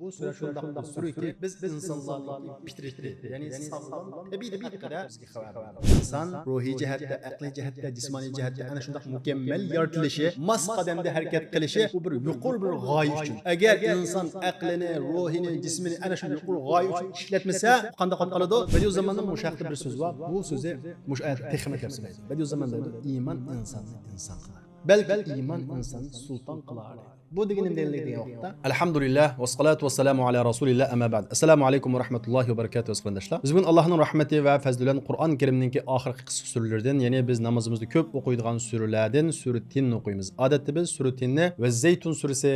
Bu süre şundaq sürüki biz insonlarning fitrati, ya'ni sog'lom tabiiy haqida bizga xabar beradi. İnson ruhiy jihatda, aqliy jihatda, jismoniy jihatda ana shundaq mukammal yaratilishi, mas qadamda harakat qilishi bu bir yuqori bir g'oya uchun. Agar inson aqlini, ruhini, jismini ana shu yuqori g'oya uchun ishlatmasa, qanday qoladi? Badiiy zamonda mushaqli bir so'z bor. Bu so'zi mush oyat texnik so'zlaydi. Badiiy zamonda iymon insonni inson qilar. Belki iman insanı sultan kılar. Bu degenim degan vaqtda alhamdulillah ve salatu ve selamu ala rasulillah amma ba'd. Assalamu alaykum ve rahmetullahi ve berekatuhu qarindoshlar. Biz bugun Allohning rahmeti ve fazli bilan Qur'on Karimninki oxirgi qisqa suralardan, ya'ni biz namozimizda ko'p o'qiydigan suralardan sura Tin o'qiymiz. Odatda biz sura Tinni va Zaytun surasi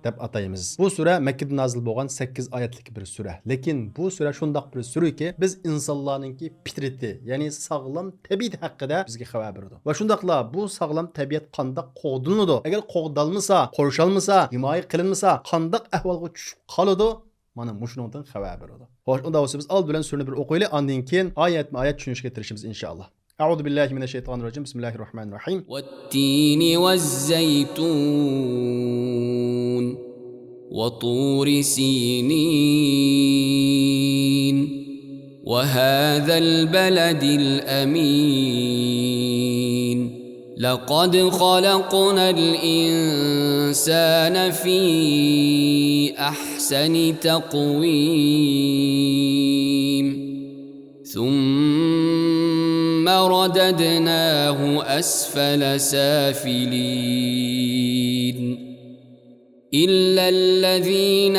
deb ataymiz. Bu sura Mekkada nozil bo'lgan 8 oyatlik bir sura. Lekin bu sura shundoq bir suraki biz insonlarningki fitrati, ya'ni sog'lom tabiat haqida bizga xabar beradi. Va shundoqla bu sog'lom tabiat qandoq qo'g'diladi? Agar qo'g'dalmasa, qo'rishalmasa, himoya qilinmasa, qandoq ahvolga tushib qoladi? Mana mushundan xabar beradi. Xo'sh, unda bo'lsa biz old bilan surani bir o'qiylik, ondan keyin oyatma-oyat tushunishga tirishimiz inshaalloh. أعوذ بالله من الشيطان الرجيم بسم الله الرحمن الرحيم والتين والزيتون وطور سينين وهذا البلد الأمين لقد خلقنا الإنسان في أحسن تقويم ثم رددناه أسفل سافلين إلا الذين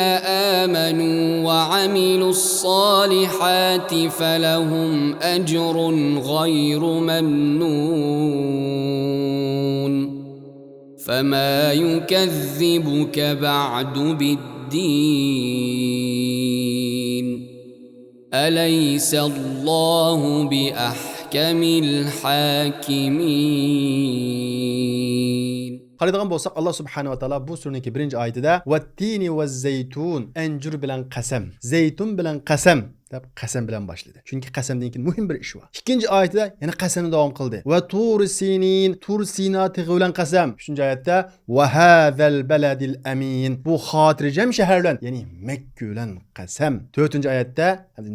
آمنوا وعملوا الصالحات فلهم أجر غير ممنون فما يكذبك بعد بالدين أليس الله بأحكم الحاكمين. Qaraydigan bo'lsak, Alloh subhanahu va taolo bu suraning birinchi oyatida "Vat-tini vaz-zaytun" anjur bilan qasam, zaytun bilan qasam deb qasam bilan boshladi. Chunki qasamdan keyin muhim bir ish bor. Ikkinchi oyatda yana qasamni davom qildi. Va tur sinin, tur sina tig'i bilan qasam. Uchinchi oyatda va hazal baladil amin. Bu xotirjam shahar bilan, ya'ni Makka bilan qasam. To'rtinchi oyatda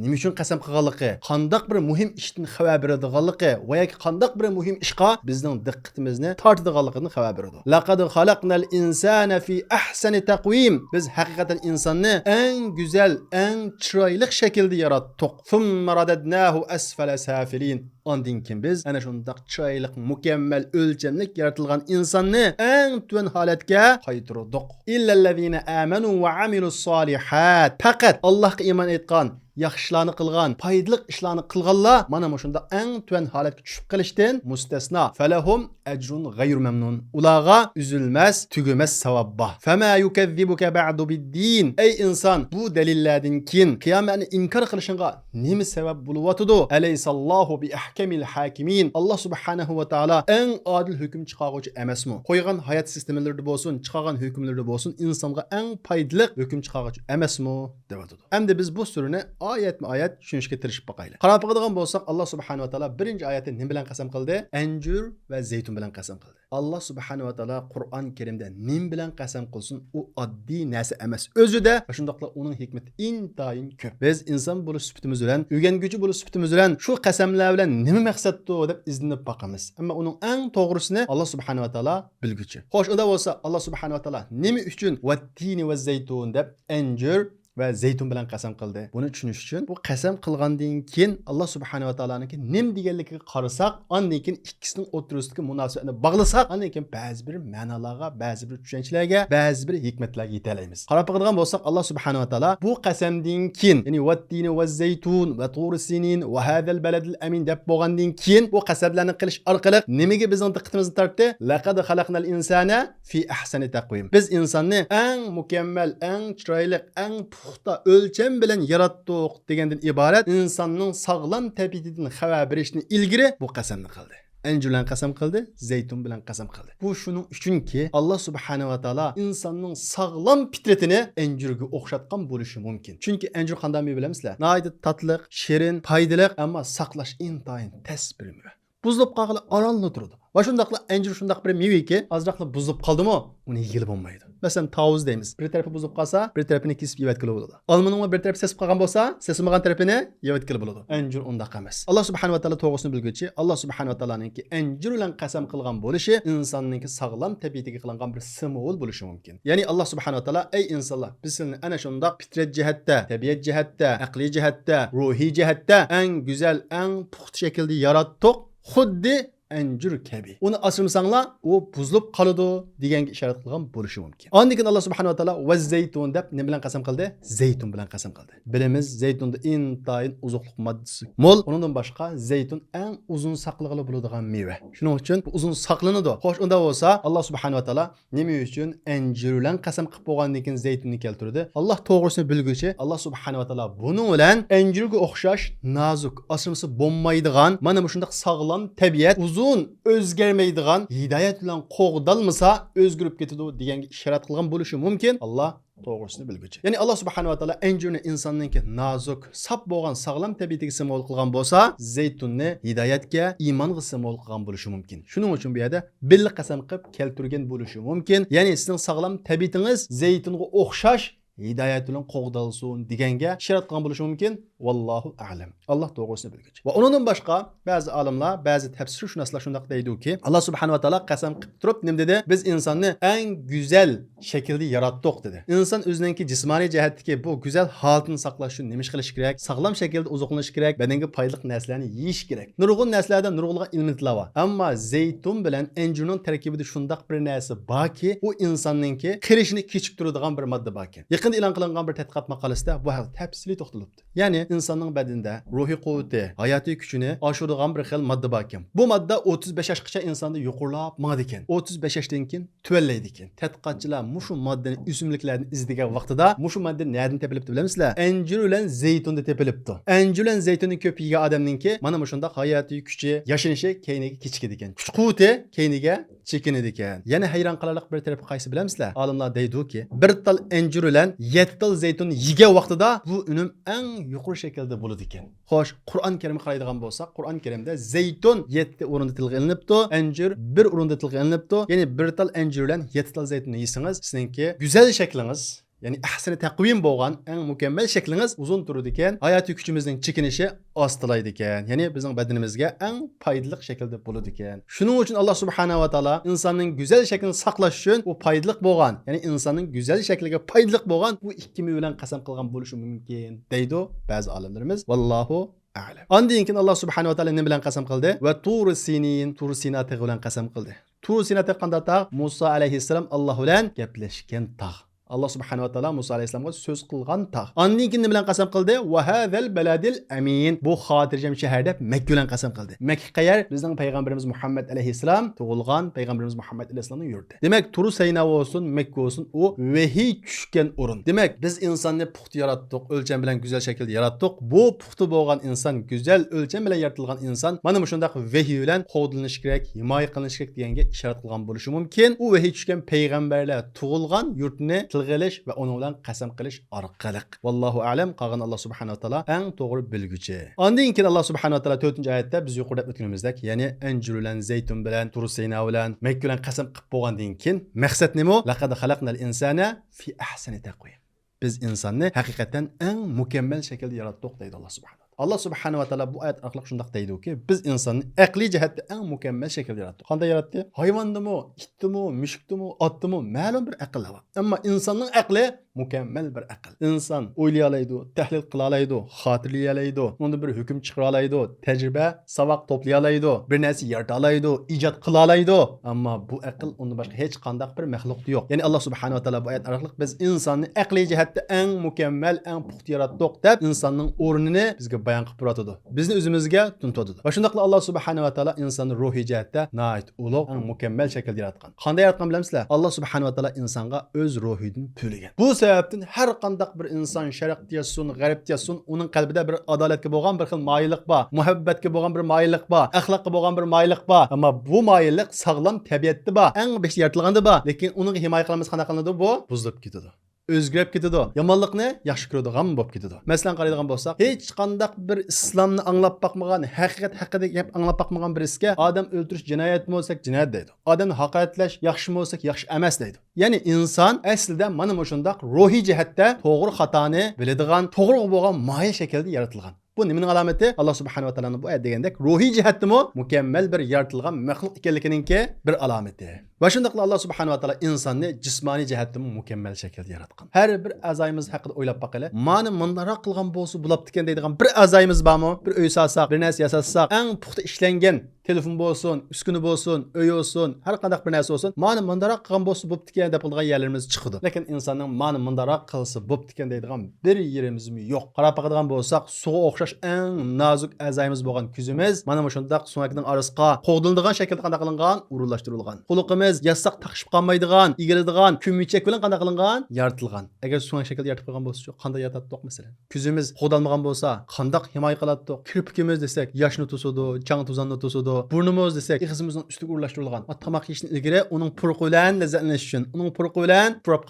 nima uchun qasam qilganligi, qandoq bir muhim ishdan xabar beradiganligi va yoki qandoq bir muhim ishqa bizning diqqatimizni tortadiganligini xabar beradi. Laqad xalaqnal insana fi ahsani taqvim. Biz haqiqatan insonni eng go'zal, eng chiroyli shaklda yaratdik. Thumma radadnahu asfala safilin. Ondan keyin biz ana shundaq chiroyli, mukammal, o'lchamlik yaratilgan insonni eng tuvan holatga qaytardik. Illallazina amanu va amilus solihat. Faqat Allohga iymon etgan, yaxshilarni qilgan, foydali ishlarni qilganlar mana shunda eng tuvan holatga tushib qolishdan mustasno. Falahum ajrun g'ayr mamnun. Ularga üzülmez, tugumas savob bor. Fama yukazzibuka ba'du bid-din. Ey inson, bu dalillardan keyin qiyomatni inkor qilishingga nima sabab bo'lyotidi? Alaysallohu bi ahkamil hakimin. Alloh subhanahu va taolo eng adil hukm chiqaruvchi emasmi? Qo'ygan hayot sistemalarida bo'lsin, chiqargan hukmlarda bo'lsin, insonga eng foydali hukm chiqaruvchi emasmi? deyotdi. Endi biz bu surani oyatma-oyat tushunishga tirishib boqaylik. Qarab qiladigan bo'lsak, Alloh subhanahu va taolo birinchi oyatda nima bilan qasam qildi? Anjur va zaytun bilan qasam qildi. Alloh subhanahu va taolo Qur'on Karimda nim bilan qasam qilsin, u oddiy narsa emas. O'zida shundaqla uning hikmati intayin ko'p. Biz inson bo'lish sifatimiz bilan, o'rganguvchi bo'lish sifatimiz bilan shu qasamlar bilan nima maqsaddi deb izlanib boqamiz. Ammo uning eng to'g'risini Alloh subhanahu va taolo bilguchi. Xo'sh, unda bo'lsa Alloh subhanahu va taolo nima uchun vat-tini va zaytun deb anjur va zaytun bilan qasam qildi? Buni tushunish uchun bu qasam qilgandan keyin Alloh subhanahu va taoloning nim deganligiga qarasak, ondan keyin ikkisining o'rtasidagi munosabatni bog'lasak, ondan keyin ba'zi bir ma'nolarga, ba'zi bir tushunchalarga, ba'zi bir hikmatlarga yeta olamiz. Qarab qiladigan bo'lsak, Alloh subhanahu va taolo bu qasamdan keyin, ya'ni vat-tini va zaytun va tur sinin va hadal baladil amin deb bo'lgandan keyin bu qasamlarni qilish orqali nimaga bizning diqqatimizni tortdi? Laqad xalaqnal insana fi ahsani taqvim. Biz insonni eng mukammal, eng chiroyli, eng puxta o'lcham bilan yaratdik degandan iborat insonning sog'lom tabiatidan xabar berishni ilgari bu qasamni qildi. Anjur bilan qasam qildi, zaytun bilan qasam qildi. Bu shuning uchunki Alloh subhanahu va taolo insonning sog'lom fitratini anjurga o'xshatgan bo'lishi mumkin. Chunki anjur qanday meva bilamizlar? Nihoyat tatliq, shirin, foydali, ammo saqlash intayin tez bir meva. Buzilib qolganda oralni turadi. Va shundaqla anjir shundaq bir mevaki azroqla buzilib qoldimi, uni yegilib bo'lmaydi. Masalan, tavuz deymiz. Bir tarafi buzilib qolsa, bir tarafini kesib yevatkili bo'ladi. Olmaning bir tarafi sesib qolgan bo'lsa, sesilmagan tarafini yevatkili bo'ladi. Anjir undaq emas. Alloh subhanahu va taolo to'g'risini bilguchi, Alloh subhanahu va taoloninki anjir bilan qasam qilgan bo'lishi insonning sog'lom tabiatiga qilingan bir simvol bo'lishi mumkin. Ya'ni Alloh subhanahu va taolo ey insonlar, biz sizni ana shundaq fitrat jihatda, tabiat jihatda, aqliy jihatda, ruhiy jihatda eng go'zal, eng puxta shaklda yaratdik. Xuddi anjir kabi. Uni asrimsanglar, u buzilib qoladi deganga ishorat qilgan bo'lishi mumkin. Ondan keyin Alloh subhanahu va taolo va zaytun deb nima bilan qasam qildi? Zaytun bilan qasam qildi. Bilamiz, zaytunda intayin uzuqliq moddasi mol. Undan boshqa zaytun eng uzun saqlig'ili bo'ladigan meva. Shuning uchun bu uzun saqlanadi. Xo'sh, unda bo'lsa, Alloh subhanahu va taolo nima uchun anjir bilan qasam qilib bo'lgandan keyin zaytunni keltirdi? Alloh to'g'risini bilguchi, Alloh subhanahu va taolo buning bilan anjirga o'xshash nozuk, asrimsi bo'lmaydigan, mana bu shunday sog'lom tabiat o'zgarmaydigan hidoyat bilan qo'g'dalmasa o'zgarib ketadi deganga ishorat qilgan bo'lishi mumkin. Alloh to'g'risini bilguchi. Ya'ni Alloh subhanahu va taolo anjirni insonning nozuk, sap bo'lgan sog'lom tabiatiga simvol qilgan bo'lsa, zaytunni hidoyatga, iymonga simvol qilgan bo'lishi mumkin. Shuning uchun bu yerda billa qasam qilib keltirgan bo'lishi mumkin. Ya'ni sizning sog'lom tabiatingiz zaytunga o'xshash hidoyat bilan qo'g'dalsin deganga ishorat qilgan bo'lishi mumkin. Vallohu a'lam. Alloh to'g'risini bilguchi. Va undan boshqa ba'zi olimlar, ba'zi tafsirshunoslar shunday deydi-ki, Alloh subhanahu va taolo qasam qilib turib nima dedi? Biz insonni eng go'zal shaklda yaratdik dedi. Inson o'zining jismoniy jihatdagi bu go'zal holatini saqlash uchun nima qilish kerak? Sog'lom shaklda oziqlanish kerak, badanga foydali narsalarni yeyish kerak. Nurg'un narsalarda nurg'un ilmlar bor. Ammo zaytun bilan anjirning tarkibida shunday bir narsa borki, u insonningki qirishini kechib turadigan bir modda bor ekan. Yaqinda e'lon qilingan bir tadqiqot maqolasida bu haqda tafsiliy to'xtalibdi. Ya'ni insonning badanida ruhiy quvvati, hayotiy kuchini oshiradigan bir xil modda bor ekan. Bu modda 35 yoshgacha insonda yuqorilab mangadi ekan. 35 yoshdan keyin tuvallaydi ekan. Tadqiqotchilar mushu moddani o'simliklarni izlagan vaqtida mushu modda nerdan topilibdi bilamsizlar? Anjir bilan zaytunda topilibdi. Anjir bilan zaytunni ko'p yegan odamningki mana shunda hayotiy kuchi, yashanishi keyniga kechikadi ekan. Kuch quvvati keyniga chekinadi ekan. Yana hayron qolarlik bir tarafi qaysi bilamsizlar? Olimlar deydi-ki, bir tal anjir bilan 7 tal zaytun yegan vaqtida bu unum eng yuqori shaklda bo'ladi ekan. Xo'sh, Qur'on Karimga qaraydigan bo'lsak, Qur'on Karimda zaytun 7 o'rinda tilga ilinibdi, anjir 1 o'rinda tilga ilinibdi. Ya'ni bir tal anjir bilan 7 tal zaytunni yesangiz, sizningki go'zal shaklingiz, ya'ni ahsani taqvim bo'lgan eng mukammal shaklingiz uzun turadi ekan. Hayotiy kuchimizning chekinishi ostilaydi ekan. Ya'ni bizning badanimizga eng foydali shaklda bo'ladi ekan. Shuning uchun Alloh subhanahu va taolo insonning go'zal shaklini saqlash uchun u foydali bo'lgan, ya'ni insonning go'zal shakliga foydali bo'lgan bu ikki meva bilan qasam qilgan bo'lishi mumkin deydi ba'zi olimlarimiz. Vallohu a'lam. Ondan keyin Alloh subhanahu va taolo nima bilan qasam qildi? Va Tur Sinin, Tur Sina tog'i bilan qasam qildi. Tur Sina tog'i qanday tog'? Musa alayhissalom Alloh bilan gaplashgan tog'. Allah subhanahu wa taala Musa alayhissalomga so'z qilgan tog'. Ondan keyin nima bilan qasam qildi? Va hazal baladil amin. Bu xotirjam shahar deb Makka bilan qasam qildi. Makka qayer? Bizning payg'ambarimiz Muhammad alayhissalom tug'ilgan payg'ambarimiz Muhammad alayhissalomning yurti. Demak, Tur Sayna bo'lsin, Makka bo'lsin, u vahiy tushgan o'rin. Demak, biz insonni puxta yaratdik, o'lcham bilan go'zal shaklda yaratdik. Bu puxta bo'lgan inson, go'zal o'lcham bilan yaratilgan inson mana shunday vahiy bilan qo'llanish kerak, himoya qilinish kerak deganga ishorat qilgan bo'lishi mumkin. U vahiy tushgan payg'ambarlar tug'ilgan yurtni qilish va onun bilan qasam qilish orqali. Vallohu a'lam. Qolgan Alloh subhanahu va taolo eng to'g'ri bilguchi. Ondan keyin Alloh subhanahu va taolo 4-oyatda biz yuqorida o'tganimizdek, ya'ni anjir bilan zaytun bilan Tur Sayna bilan Makka bilan qasam qilib bo'lgandan keyin maqsad nima? Laqad xalaqnal insana fi ahsani taqvim. Biz insonni haqiqatan eng mukammal shaklda yaratdik deydi Alloh subhanahu. Allah subhanahu va taolo bu oyat orqali shunday deydi-ki, biz insonni aqliy jihatdan eng mukammal shaklda yaratdik. Qanday yaratdi? Hayvondimi, itdimi, mushukdimi, otdimi, ma'lum bir aql bor. Ammo insonning aqli mukammal bir aql. Inson o'ylay oladi, tahlil qila oladi, xotirlay oladi, unda bir hukm chiqara oladi, tajriba, savoq to'play oladi, bir narsa yarata oladi, ijod qila oladi. Ammo bu aql undan boshqa hech qanday bir maxluq yo'q. Ya'ni Alloh subhanahu va taolo bu oyat orqali biz insonni aqliy jihatdan eng mukammal, eng puxta yaratdik deb insonning o'rnini bizga bayon qilib turatadi. Bizni o'zimizga tuntadi. Va shundaqla Alloh subhanahu va taolo insonni ruhiy jihatda nayt ulug' eng mukammal shaklda yaratgan. Qanday yaratgan bilamsizlar? Alloh subhanahu va taolo insonga o'z ruhidan pulgan. Bu sebepten her qandaq bir insan şərqdə yazsın, qəribdə yazsın, onun qəlbində bir adaletə bo'lgan bir xil mayillik var, muhabbətə bo'lgan bir mayillik var, əxlaqqa bo'lgan bir mayillik var. Amma bu mayillik sağlam təbiətdə var, ən beş yaratılğanda var. Lakin onun himayə qılınması qanday qılındı bu? Buzulub getdi. o'zgarib ketadi. Yomonlikni yaxshi ko'radigan bo'lib ketadi. Masalan qaraydigan bo'lsak, hech qanday bir islomni anglab boqmagan, haqiqat haqida gap anglab boqmagan birisiga odam o'ldirish jinoyatmi bo'lsak, jinoyat deydi. Odamni haqoratlash yaxshimi bo'lsak, yaxshi emas deydi. Ya'ni inson aslida mana shundoq ruhiy jihatda to'g'ri xatoni biladigan, to'g'ri bo'lgan moya shaklda yaratilgan. Bu nimaning alomati? Alloh subhanahu va taoloning bu oyat degandek ruhiy jihatdimi mukammal bir yaratilgan maxluq ekanligininki bir alomati. Va shundaqla Alloh subhanahu va taolo insonni jismoniy jihatdan mukammal shaklda yaratgan. Har bir a'zoyimiz haqida o'ylab boqaylik. Mani bundaroq qilgan bo'lsa bo'libdi ekan deydigan bir a'zoyimiz bormi? Bir uy solsak, bir narsa yasasak, eng puxta ishlangan telefon bo'lsin, uskuna bo'lsin, uy bo'lsin, har qanday bir narsa bo'lsin, mani bundaroq qilgan bo'lsa bo'pti ekan deb qilgan yerlarimiz chiqdi. Lekin insonning mani bundaroq qilsa bo'pti ekan deydigan bir yerimiz yo'q. Qarab boqadigan bo'lsak, suvga o'xshash eng nozik a'zoyimiz bo'lgan ko'zimiz mana shundaq sumakning orasiga qo'g'dilinadigan shaklda qanday qilingan, urunlashtirilgan. Quloqimiz yassaq taqishib qolmaydigan, egiladigan, ko'michak bilan qanday qilingan, yaratilgan. Agar sumak shaklda yaratib qo'ygan bo'lsa, qanday yaratdik masalan? Ko'zimiz qo'g'dalmagan bo'lsa, qanday himoya qiladi? Kirpikimiz desak, yoshni to'sadi, chang tuzanni to'sadi. Burnimiz desak, ig'izimizning ustiga urlashtirilgan. Tamoq yeyishni ilgari uning puruqi bilan lazzatlanish uchun, uning puruqi bilan purab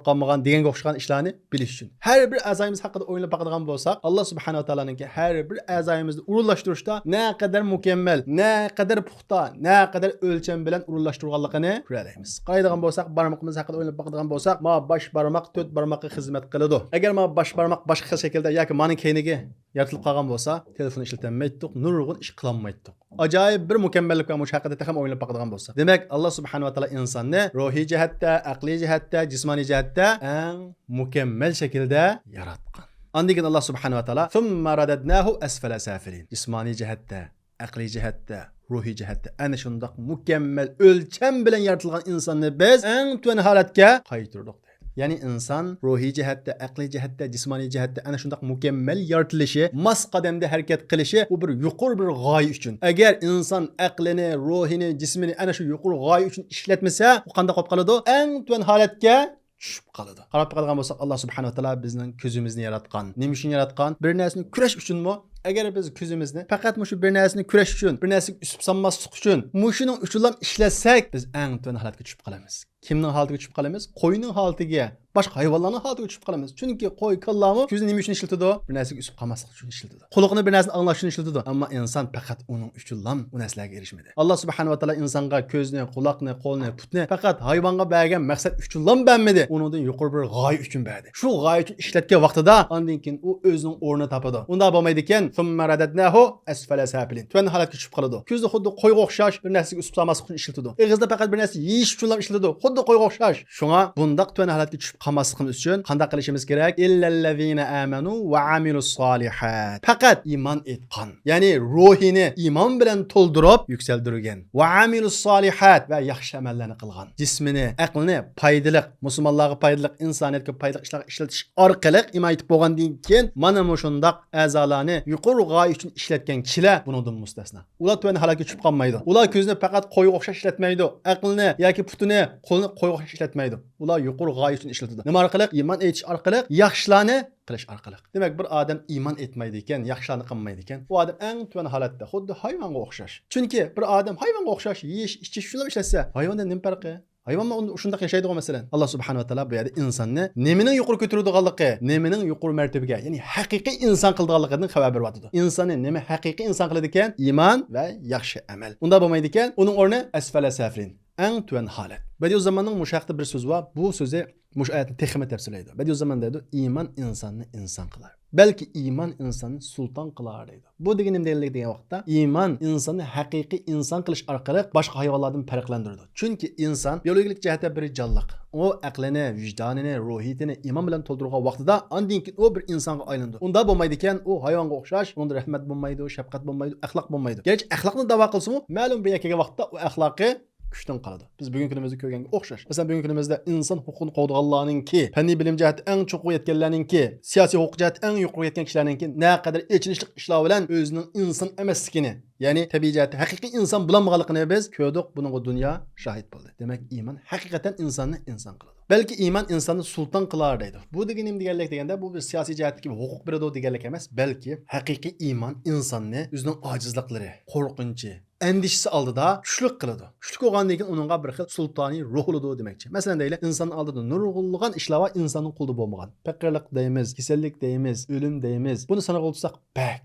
qolmagan deganga o'xshagan ishlarni bilish uchun. Har bir a'zoyimiz haqida o'ylab boqadigan bo'lsak, Alloh subhanahu va taoloning har bir a'zoyimizni urunlashtirishda ne qadar mukammal, ne qadar puxta, ne qadar o'lcham bilan urunlashtirganligini ko'ramiz. Qaraydigan bo'lsak, barmoqimiz haqida o'ylab boqadigan bo'lsak, ma bosh barmoq 4 barmoqqa xizmat qiladi. Agar ma bosh barmoq boshqa shaklda yoki maning keyniga yaratilib qolgan bo'lsa, telefon ishlatolmaydik, nurg'un ish qilolmaydik. Ajoyib bir mukammallik va mush haqida ham o'ylab boqadigan bo'lsa. Demak, Alloh subhanahu va taolo insonni ruhiy jihatda, aqliy jihatda, jismoniy jihatda eng mukammal shaklda yaratgan. Ondan Allah subhanahu wa taala thumma radadnahu asfala safilin. Jismoniy jihatda, aqliy jihatda, ruhiy jihatda ana shundoq mukammal o'lcham bilan yaratilgan insonni biz eng tuvan holatga qaytirdik. Ya'ni inson ruhiy jihatda, aqliy jihatda, jismoniy jihatda ana shundoq mukammal yaratilishi, mas qadamda harakat qilishi bu bir yuqori bir g'oya uchun. Agar inson aqlini, ruhini, jismini ana shu yuqori g'oya uchun ishlatmasa, u qanday qolib qoladi? Eng tuvan holatga tushib qoladi. Qarab qolgan bo'lsak, Alloh subhanahu va taolo bizning ko'zimizni yaratgan. Nima uchun yaratgan? Bir narsani kurash uchunmi? Agar biz ko'zimizni faqat shu bir narsani kurash uchun, bir narsaga usib sanmaslik uchun, mushuning uchun ishlatsak, biz eng tuvan holatga tushib qolamiz. Kimning holatiga tushib qolamiz? Qo'yning holatiga, boshqa hayvonlarning holatiga tushib qolamiz. Chunki qo'y, kallami ko'zni nima uchun ishlatadi? Bir narsaga usib qolmaslik uchun ishlatadi. Quloqni bir narsani anglash uchun ishlatadi. Ammo inson faqat uning uchun bu narsalarga erishmadi. Alloh subhanahu va taolo insonga ko'zni, quloqni, qo'lni, putni faqat hayvonga bergan maqsad uchun bermadi. Uningdan yuqori bir g'oya uchun berdi. Shu g'oya uchun ishlatgan vaqtida ondan keyin u o'zining o'rnini topadi. Unda bo'lmaydi ekan, thumma radadnahu asfala safilin. Tuvan holatga tushib qoladi. Ko'zni xuddi qo'yga o'xshash bir narsaga usib qolmaslik uchun ishlatadi. Ig'izda faqat bir narsa yeyish uchun ishlatadi. Xuddi qo'yga o'xshash. Shunga bundaq tuvan holatga tushib qolmasligimiz uchun qanday qilishimiz kerak? Illallazina amanu va amilus solihat. Faqat iymon etgan, ya'ni ruhini iymon bilan to'ldirib yuksaldirgan va amilus solihat va yaxshi amallarni qilgan. Jismini, aqlini foydali, musulmonlarga foydali, insoniyatga foydali ishlarga ishlatish orqali iymon etib bo'lgandan keyin mana shundaq a'zolarni yuqori g'oya uchun ishlatgan kishilar bundan mustasno. Ular tuvan holatga tushib qolmaydi. Ular ko'zni faqat qo'yga o'xshash ishlatmaydi. Aqlni yoki putini, qo'lni qo'yga o'xshash ishlatmaydi. Ular yuqori g'oya uchun ishlatadi. Nima orqali? Iymon etish orqali, yaxshilarni qilish orqali. Demak, bir odam iymon etmaydi ekan, yaxshilarni qilmaydi ekan, u odam eng tuvan holatda xuddi hayvonga o'xshash. Chunki bir odam hayvonga o'xshash yeyish, ichish shunday ishlatsa, hayvondan nima farqi? Hayvon shunday yashaydigan masalan. Alloh subhanahu va taolo bu yerda insonni nemining yuqori ko'taradiganligi, nemining yuqori martabaga, ya'ni haqiqiy inson qiladiganligidan xabar beryapti. Insonni nima haqiqiy inson qiladi ekan? Iymon va yaxshi amal. Unda bo'lmaydi ekan, uning o'rni asfala safilin. Eng tuvan holat. Badiiy zamonning mushaqda bir so'z bor. Bu so'zi mush oyatni texmi tafsirlaydi. Badiiy zamon deydi, iymon insonni inson qilar. Balki iymon insonni sulton qilar deydi. Bu degani nima degan vaqtda iymon insonni haqiqiy inson qilish orqali boshqa hayvonlardan farqlantiradi. Chunki inson biologik jihatdan bir jonliq. O aqlini, vijdonini, ruhiyatini iymon bilan to'ldirgan vaqtida ondan keyin u bir insonga aylandi. Unda bo'lmaydi ekan, u hayvonga o'xshash, unda rahmat bo'lmaydi, shafqat bo'lmaydi, axloq bo'lmaydi. Gerçi axloqni da'vo qilsa-mu, ma'lum bir yakkaga vaqtda u axloqi kuchdan qoladi. Biz bugungi kunimizda ko'rganga o'xshash. Masalan, bugungi kunimizda inson huquqini qo'g'daganlarninki, fanniy bilim jihati eng cho'qi yetganlarninki, siyosiy huquq jihati eng yuqori yetgan kishilarninki naqadar echinishli ishlar bilan o'zining inson emasligini, ya'ni tabiiy jihatda haqiqiy inson bo'lmaganligini biz ko'rdik, buningga dunyo shahid bo'ldi. Demak, iymon haqiqatan insonni inson qiladi. Balki iymon insonni sulton qilar deydi. Bu degani nima deganlik deganda, bu bir siyosiy jihatdagi huquq beradi deganlik emas, balki haqiqiy iymon insonni o'zining ojizliklari, qo'rqinchi, endişesi aldıda kuchlik qiladi. Kuchlik bo'lgandan keyin uningga bir xil sultoniy ruh bo'ladi demoqchi. Masalan deylik, inson oldida nurg'unlagan ishlar va insonning qo'lida bo'lmagan. Faqirlik deymiz, kasallik deymiz, o'lim deymiz. Buni sanaga olsak bak.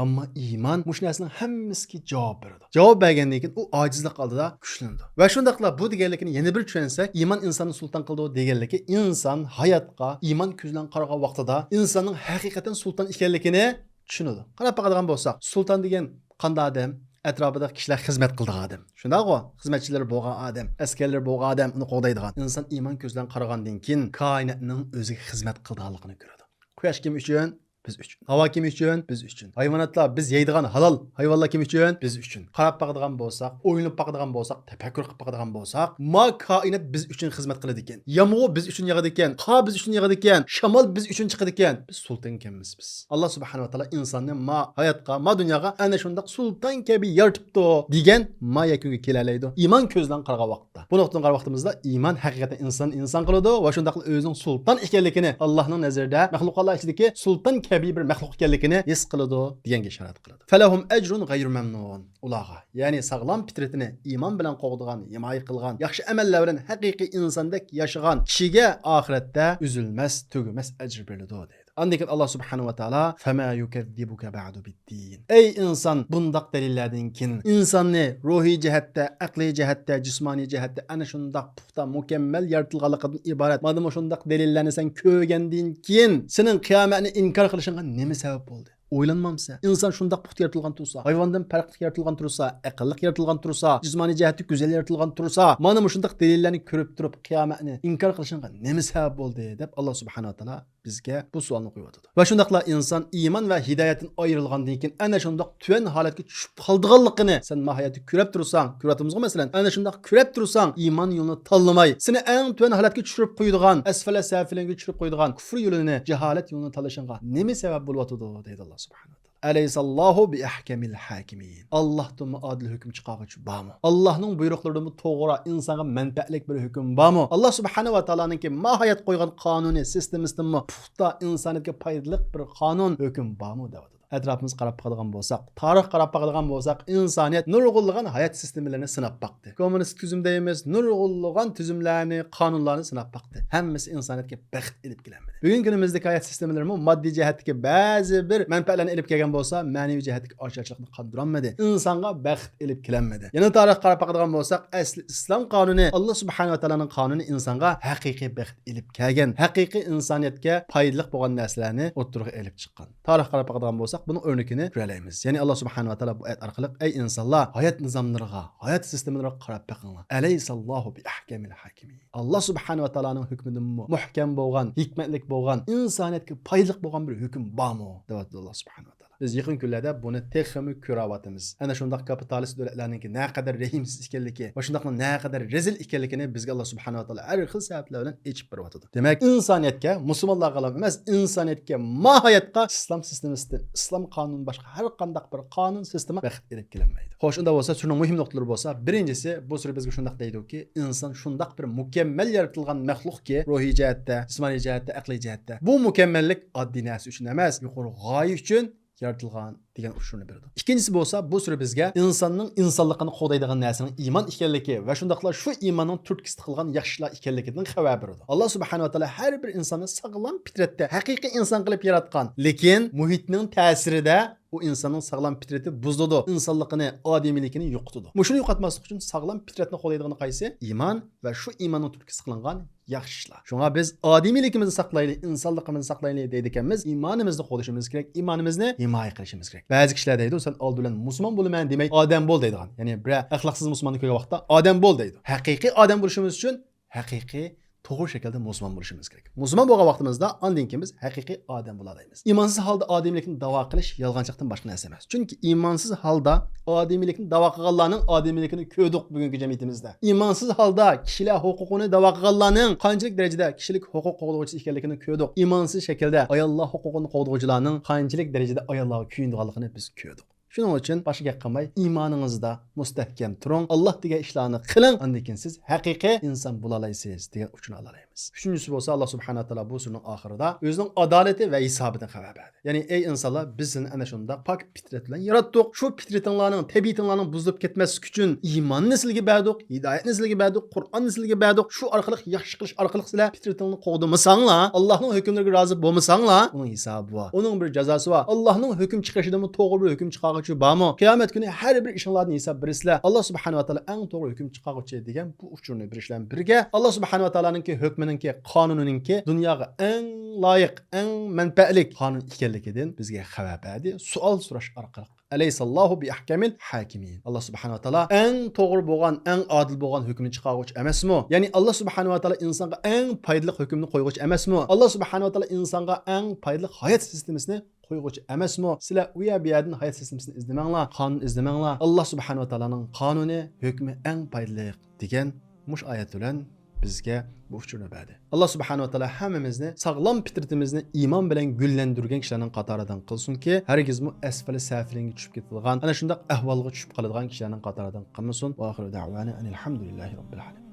Ammo iymon mush narsaning hammasiga javob beradi. Javob bergandan keyin u ojizlik oldida kuchlandi. Va shundaqla bu deganlikni yana bir tushunsak, iymon insonni sulton qildi deganligi inson hayotga iymon ko'zlan qaragan vaqtida insonning haqiqatan sulton ekanligini tushunadi. Qarab boqadigan bo'lsak, sulton degan qanday odam? Atrofida kishilar xizmat qiladigan odam. Shundaqmi? Xizmatchilar bo'lgan odam, askarlar bo'lgan odam, uni qo'g'daydigan. Inson iymon ko'zlan qaragandan keyin koinotning o'ziga xizmat qilganligini ko'radi. Quyosh kim uchun? Biz uchun. Havo kim uchun? Biz uchun. Hayvonotlar biz yeydigan halol hayvonlar kim uchun? Biz uchun. Qarab boqadigan bo'lsak, o'yinib boqadigan bo'lsak, tafakkur qilib boqadigan bo'lsak, ma koinot biz uchun xizmat qiladi ekan. Yomg'ir biz uchun yog'adi ekan, qor biz uchun yog'adi ekan, shamol biz uchun chiqadi ekan. Biz sulton ekanmiz biz. Alloh subhanahu va taolo insonni ma hayotga, ma dunyoga ana shunday sulton kabi yaratibdi degan ma yakunga kelalaydi. Iymon ko'zdan qaragan vaqtda. Bu nuqtadan qaragan vaqtimizda iymon haqiqatan inson qiladi va shundaq o'zining sulton ekanligini Allohning nazarida maxluqotlar ichidagi sulton kabi bir maxluq ekanligini his qiladi deganga ishorat qiladi. Falahum ajrun g'ayru mamnun. Ularga, ya'ni sog'lom fitratini iymon bilan qo'g'digan, himoya qilgan, yaxshi amallar bilan haqiqiy insondek yashagan kishiga oxiratda uzilmas, tugumas ajr beriladi deydi. Andikin Allah subhanahu wa ta'ala fama yukazzibuka ba'du bid-din. Ey inson, bundaq dalillardan keyin insonni ruhiy jihatda, aqliy jihatda, jismoniy jihatda ana shundaq puxta mukammal yaratilganligidan iborat. Madam shundaq dalillarni sen ko'rgandan keyin sening qiyomatni inkor qilishingga nima sabab bo'ldi? O'ylanmamsa, inson shundaq puxta yaratilgan tursa, hayvondan farqli yaratilgan tursa, aqlli yaratilgan tursa, jismoniy jihatda go'zal yaratilgan tursa, mana shundaq dalillarni ko'rib turib qiyomatni inkor qilishingga nima sabab bo'ldi deb Alloh subhanahu va taolo bizga bu savolni qo'yadi. Va shundaqla inson iymon va hidoyatdan ayrilgandan keyin ana shundaq tuvan holatga tushib qolganligini sen mohiyatda ko'rib tursang, ko'ratimizga masalan, ana shundaq ko'rib tursang, iymon yo'lini tanlamay, seni eng tuvan holatga tushirib qo'ydigan, asfala safilanga tushirib qo'ydigan kufr yo'lini, jaholat yo'lini tanlashingga nima sabab bo'lyapti deydi Alloh subhanahu va taolo. Aleyhissallahu bi ahkamil hakimin. Allah'tan adil hüküm çıkarıcı bağmı? Allah'ın buyruqlarını doğru insana menfaatlik bir hüküm bağmı? Allah subhanahu wa ta'ala'nın ki mahiyet koygan kanuni sistemisten mi puxta insaniyetke paydalı bir kanun hüküm bağmı devadı. Etrafımız qarab baxadigan bo'lsak, tarix qarab baxadigan bo'lsak, insoniyat nurg'unlagan hayot sistemlarini sinab baqdi. Kommunist tuzumdaymiz, nurg'unlagan tuzumlarni, qonunlarni sinab baqdi. Hammasi insoniyatga baxt elib kelmedi. Bugungi kunimizdagi hayot sistemlari moddiy jihatdagi ba'zi bir manfaatlarni elib kelgan bo'lsa, ma'naviy jihatdagi ocharchilikni qondirolmadi. Insonga baxt elib kelmadi. Yana tarix qarab baxadigan bo'lsak, asli islom qonuni, Alloh subhanahu va taolaning qonuni insonga haqiqiy baxt elib kelgan, haqiqiy insoniyatga foydali bo'lgan narsalarni o'ttirg'a elib chiqqan. Tarix qarab baxadigan bo'lsak, bunun örnekini görebiliriz. Yani Allah subhanahu wa ta'ala bu ayet arkalık ey insanlar hayat nizamlarına, hayat sistemlerine qarab bakınlar. Aleyhissallahu bi ahkamil hakimin. Allah subhanahu wa ta'ala'nın hükmünden muhkem boğan, hikmetlik boğan, insaniyetke paylık boğan bir hüküm var mı? Devat Allah subhanahu wa ta'ala. Biz yakın günlerde bunu tekrar ko'ravatimiz. Ana shundaq kapitalist davlatlarninki ne kadar rahimsiz ekanligi va shundaq ne kadar rezil ekanligini bizga Alloh subhanahu wa ta'ala har xil sabablar bilan aytib beryapti. Demak, insoniyatga, musulmonlarga emas, insoniyatga, mohiyatga islom sistemasidan, islom qonuni boshqa har qanday bir qonun sistemi baxt elib kelmaydi. Xo'sh, unda bo'lsa, shunday muhim nuqtalari bo'lsa, birinchisi bu sura bizga shundaq deydiki, inson shundaq bir mukammal yaratilgan maxluqki, ruhiy jihatda, jismoniy jihatda, aqliy jihatda. Bu mukammallik oddiy narsa uchun emas, yuqori g'oya uchun yaratilgan degan ushurni berdi. İkincisi bo'lsa, bu sura bizga insonning insonligini qo'daydigan narsaning iymon ekanligi va shundaqlar shu iymonning turtkisi qilgan yaxshilar ekanligidan xabar berdi. Alloh subhanahu va taolo har bir insonni sog'lom fitratda, haqiqiy inson qilib yaratgan, lekin muhitning ta'sirida o insanın sağlam fitrati buzuldu. İnsanlıqını, ademiylikini yo'qotdi. Mushuni yo'qotmaslik uchun sağlam fitratni qo'llaydigan qaysi? Iymon va shu iymonning turtkisi qilingan yaxshi ishlar. Shunga biz ademiyligimizni saqlaylik, insonligimizni saqlaylik deydiganmiz, iymonimizni qo'llashimiz kerak, iymonimizni himoya qilishimiz kerak. Ba'zi kishilar deydi, sen old bilan musulmon bo'laman demay, odam bo'l deydigan. Ya'ni bir axloqsiz musulmonni ko'rgan vaqtda odam bo'l deydi. Haqiqiy odam bo'lishimiz uchun haqiqiy to'g'ri shaklda musulmon bo'lishimiz kerak. Musulmon bo'lgan vaqtimizda ondan keyin biz haqiqiy odam bo'laymiz. Iymonsiz holda odamiylikni da'vo qilish yolg'onchilikdan boshqa narsa emas. Chunki iymonsiz holda odamiylikni da'vo qilganlarning odamiyligini ko'rdik bugungi jamiyatimizda. Iymonsiz holda kishilar huquqini da'vo qilganlarning qanchalik darajada kishilik huquq qo'g'duvchi ekanligini ko'rdik. Iymonsiz shaklda ayollar huquqini qo'g'duvchilarning qanchalik darajada ayollarga kuyinganligini biz ko'rdik. Shuning uchun boshqa gap qilmay, iymoningizda mustahkam turing. Alloh degan ishlarni qiling, undan keyin siz haqiqiy inson bo'la olasiz degan uchun olaymiz. Uchinchisi bo'lsa, Alloh subhanahu va taolo bu surning oxirida o'zining adolati va hisobidan xabar berdi. Ya'ni ey insonlar, biz sizni ana shunda pok fitrat bilan yaratdik. Shu fitratinglarning, tabiatinglarning buzilib ketmaslik uchun iymonni sizlarga berdik, hidoyatni sizlarga berdik, Qur'onni sizlarga berdik. Shu orqali yaxshi qilish orqali sizlar fitratingni qo'g'dimasanglar, Allohning hukmlariga rozi bo'lmasanglar, uning hisobi bor. Uning bir jazosi bor. Allohning hukm chiqarishida to'g'ri bir hukm chiqaruvchi bormi? Qiyomat kuni har bir ishinglarni hisob bersizlar. Alloh subhanahu va taolo eng to'g'ri hukm chiqaruvchi degan bu uchurni birishlan birga Alloh subhanahu va taoloning hukmininki, qonuninki dunyoga eng loyiq, eng manfaatli qonun ekanligidan bizga xabar berdi. Savol so'rash orqali. Aleyhissallahu bi ahkamil hakimin. Allah subhanahu wa taala en to'g'ri bo'lgan, en adil bo'lgan hukmni chiqaruvchi emasmi? Ya'ni Allah subhanahu wa taala insonga eng foydali hukmni qo'yuvchi emasmi? Allah subhanahu wa taala insonga eng foydali hayot sistemasini qo'yuvchi emasmi? Sizlar u yerdan hayot sistemasini izlamanglar, qonun izlamanglar. Allah subhanahu wa taolaning qonuni, hukmi eng foydali degan mush oyat bilan bizga bu uchurni berdi. Alloh subhanahu va taolo hammamizni sog'lom fitratimizni iymon bilan gullantirgan kishilarning qatoridan qilsinki, hargizmi asfali safilingga tushib ketadigan, ana shunday ahvolga tushib qoladigan kishilarning qatoridan qilmasin. Va oxiru da'vana alhamdulillahi robbil alamin.